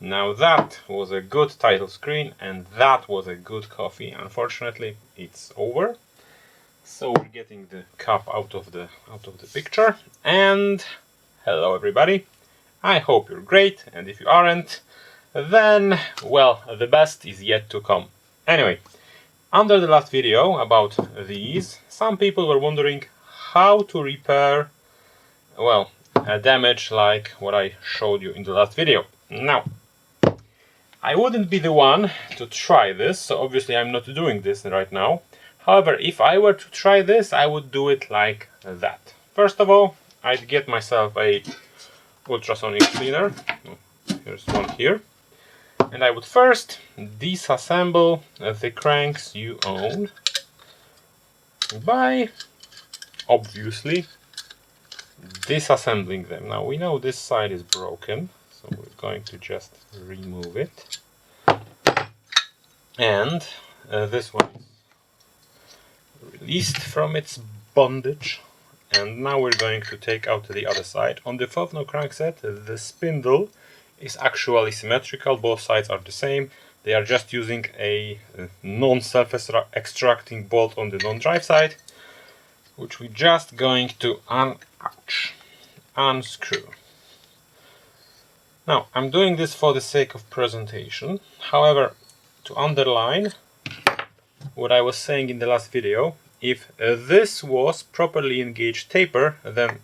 Now that was a good title screen and that was a good coffee. Unfortunately, it's over. So we're getting the cup out of the picture. And hello everybody. I hope you're great, and if you aren't, then well, the best is yet to come. Anyway, under the last video about these, some people were wondering how to repair, well, a damage like what I showed you in the last video. Now, I wouldn't be the one to try this, so obviously I'm not doing this right now. However, if I were to try this, I would do it like that. First of all, I'd get myself a ultrasonic cleaner. Here's one here. And I would first disassemble the cranks you own by, obviously, disassembling them. Now we know this side is broken, so we're going to just remove it. And this one is released from its bondage. And now we're going to take out the other side. On the Fovno crankset, the spindle is actually symmetrical, both sides are the same. They are just using a non-self-extracting bolt on the non-drive side, which we're just going to unscrew. Now, I'm doing this for the sake of presentation. However, to underline what I was saying in the last video, if this was properly engaged taper, then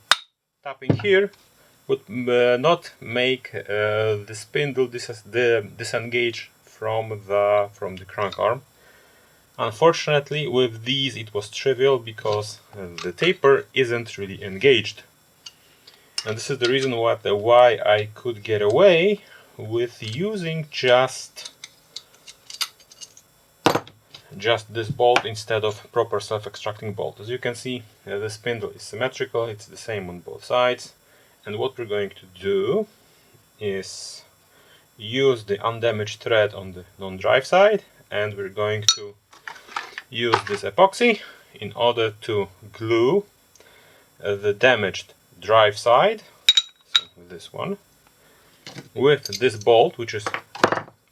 tapping here would not make the spindle disengage from the crank arm. Unfortunately, with these it was trivial because the taper isn't really engaged. And this is the reason why I could get away with using just this bolt instead of proper self-extracting bolt. As you can see, the spindle is symmetrical, it's the same on both sides. And what we're going to do is use the undamaged thread on the non-drive side, and we're going to use this epoxy in order to glue the damaged drive side, so this one, with this bolt, which is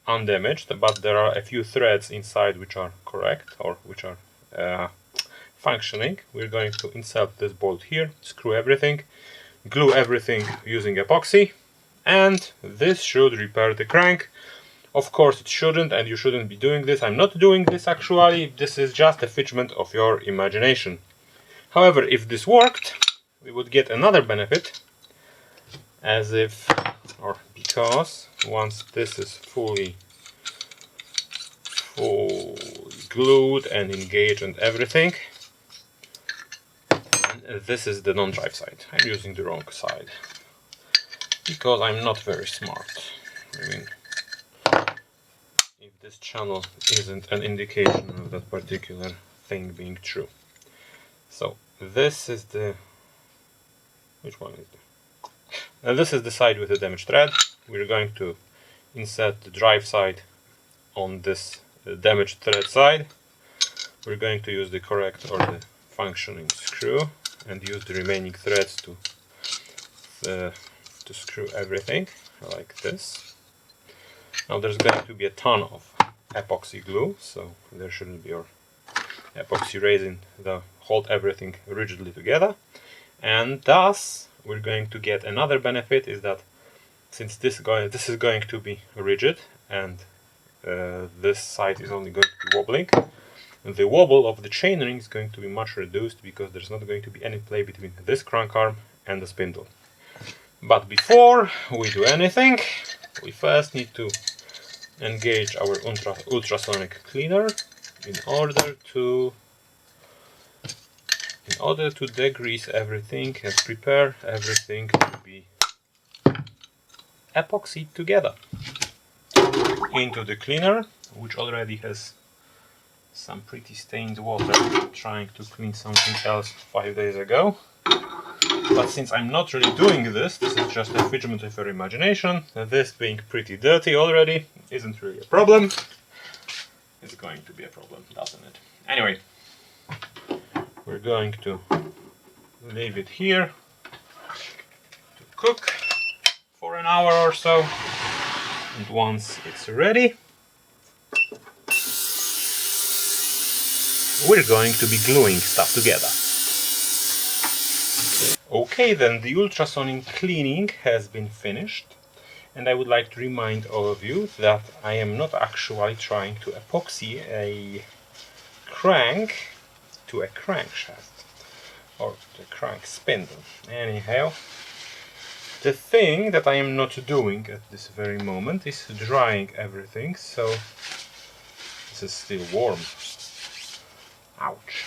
undamaged, but there are a few threads inside which are correct, or which are functioning. We're going to insert this bolt here, screw everything, glue everything using epoxy, and this should repair the crank. Of course it shouldn't, and you shouldn't be doing this. I'm not doing this actually, this is just a figment of your imagination. However, if this worked, we would get another benefit, because once this is fully glued and engaged and everything, and this is the non-drive side. I'm using the wrong side because I'm not very smart. I mean, if this channel isn't an indication of that particular thing being true. So this is the, which one is the, this is the side with the damaged thread. We're going to insert the drive side on this damaged thread side. We're going to use the correct or the functioning screw and use the remaining threads to screw everything like this. Now there's going to be a ton of epoxy glue, so there shouldn't be, or epoxy resin to hold everything rigidly together. And thus we're going to get another benefit, is that since this is going to be rigid and this side is only going to be wobbling, the wobble of the chainring is going to be much reduced because there's not going to be any play between this crank arm and the spindle. But before we do anything, we first need to engage our ultrasonic cleaner in order to degrease everything and prepare everything to be epoxied together into the cleaner, which already has some pretty stained water, trying to clean something else 5 days ago. But since I'm not really doing this is just a figment of your imagination, this being pretty dirty already isn't really a problem. It's going to be a problem, doesn't it? Anyway, we're going to leave it here to cook for an hour or so. And once it's ready, we're going to be gluing stuff together. Okay, then the ultrasonic cleaning has been finished, and I would like to remind all of you that I am not actually trying to epoxy a crank to a crankshaft or the crank spindle. Anyhow, the thing that I am not doing at this very moment is drying everything, so this is still warm. Ouch.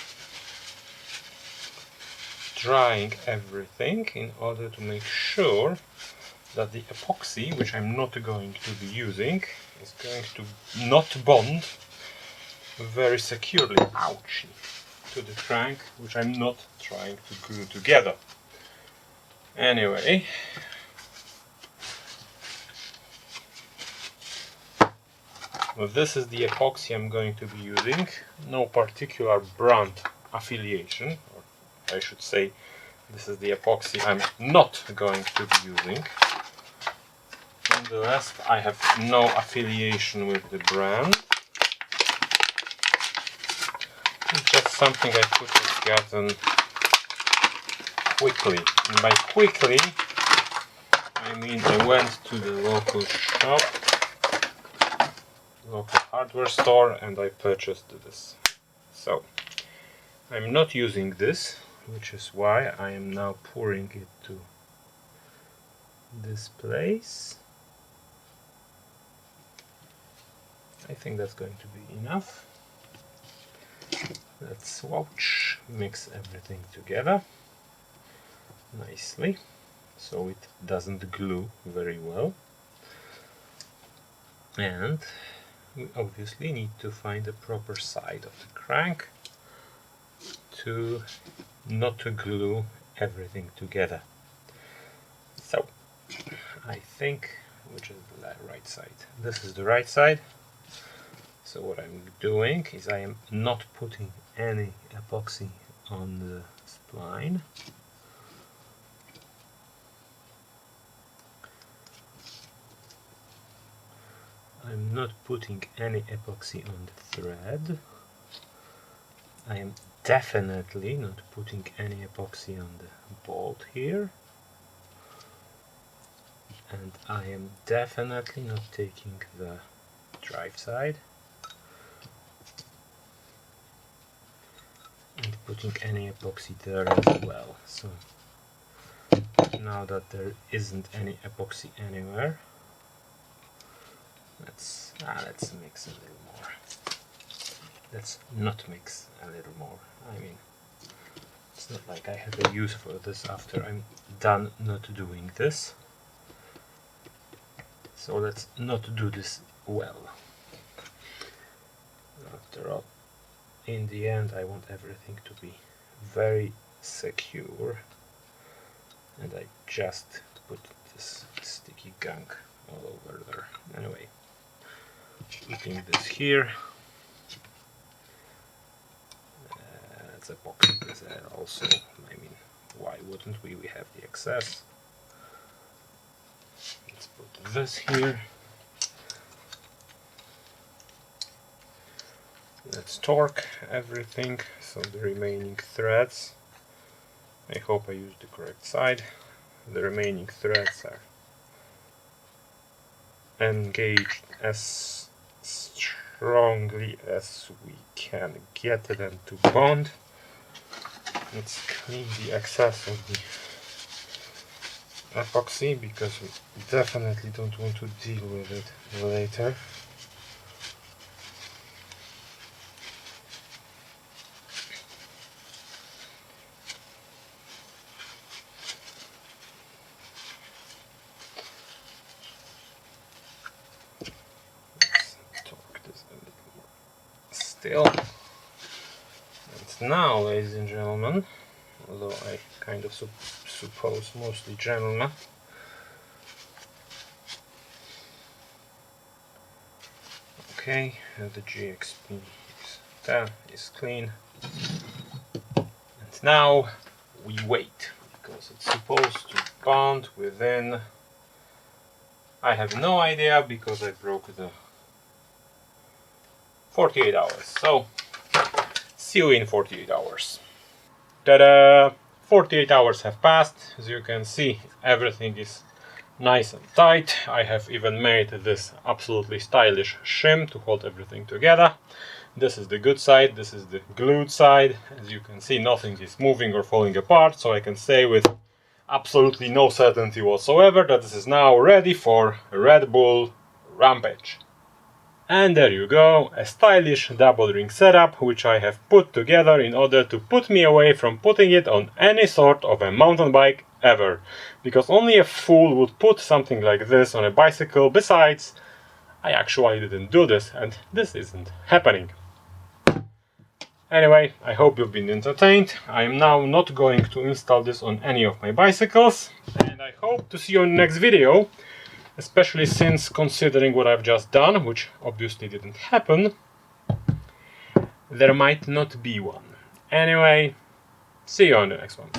Drying everything in order to make sure that the epoxy, which I'm not going to be using, is going to not bond very securely, ouchie, to the crank, which I'm not trying to glue together. Anyway, well, this is the epoxy I'm going to be using. No particular brand affiliation, or I should say, this is the epoxy I'm not going to be using. Nonetheless, I have no affiliation with the brand. It's just something I could have gotten quickly. And by quickly, I mean I went to the local shop, local hardware store, and I purchased this. So, I'm not using this, which is why I am now pouring it to this place. I think that's going to be enough. Let's swatch, mix everything together nicely so it doesn't glue very well. And we obviously need to find the proper side of the crank to not to glue everything together. So I think, which is the right side? This is the right side. So what I'm doing is I am not putting any epoxy on the spline. I'm not putting any epoxy on the thread. I am definitely not putting any epoxy on the bolt here. And I am definitely not taking the drive side and putting any epoxy there as well. So now that there isn't any epoxy anywhere, let's mix a little more. Let's not mix a little more. I mean, it's not like I have a use for this after I'm done not doing this. So let's not do this well. After all, in the end I want everything to be very secure, and I just put this sticky gunk all over there. Anyway, putting this here, it's epoxy is there also. I mean, why wouldn't we? We have the excess. Let's put this here. Let's torque everything, so the remaining threads, I hope I used the correct side, the remaining threads are engaged as strongly as we can get them to bond. Let's clean the excess of the epoxy because we definitely don't want to deal with it later. Still. And now, ladies and gentlemen, although I kind of suppose mostly gentlemen, okay, the GXP is clean, and now we wait because it's supposed to bond within I have no idea because I broke the 48 hours. So, see you in 48 hours. Ta-da! 48 hours have passed. As you can see, everything is nice and tight. I have even made this absolutely stylish shim to hold everything together. This is the good side, this is the glued side. As you can see, nothing is moving or falling apart, so I can say with absolutely no certainty whatsoever that this is now ready for Red Bull Rampage. And there you go, a stylish double ring setup which I have put together in order to put me away from putting it on any sort of a mountain bike ever. Because only a fool would put something like this on a bicycle. Besides, I actually didn't do this and this isn't happening. Anyway, I hope you've been entertained. I am now not going to install this on any of my bicycles. And I hope to see you in the next video. Especially since, considering what I've just done, which obviously didn't happen, there might not be one. Anyway, see you on the next one.